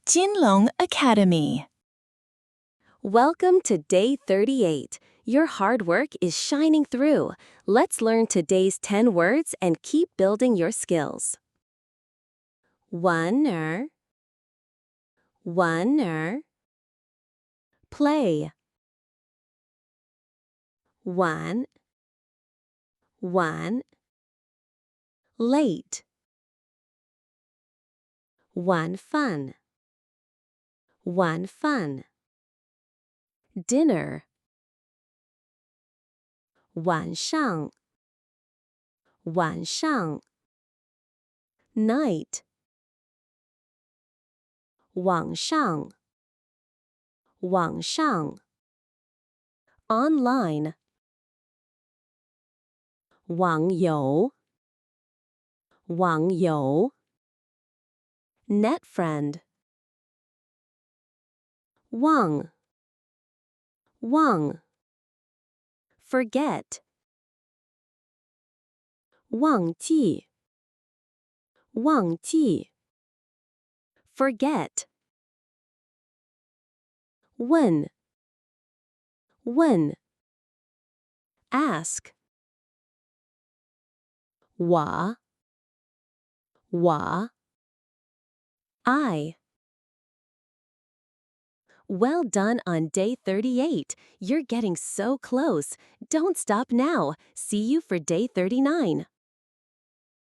Jinlong Academy. Welcome to day 38. Your hard work is shining through. Let's learn today's 10 words and keep building your skills. Wánr, wánr. Play. Wán, wáng. Late. Wán fun, wán fun. Dinner.晚上, 晚上. Night. 网上, 网上. Online. 网友, 网友. Net friend. wáng, wáng. Forget. 忘记, 忘记. Forget. 问, 问. Ask. 我, 我. I. Well done on day 38. You're getting so close. Don't stop now. See you for day 39.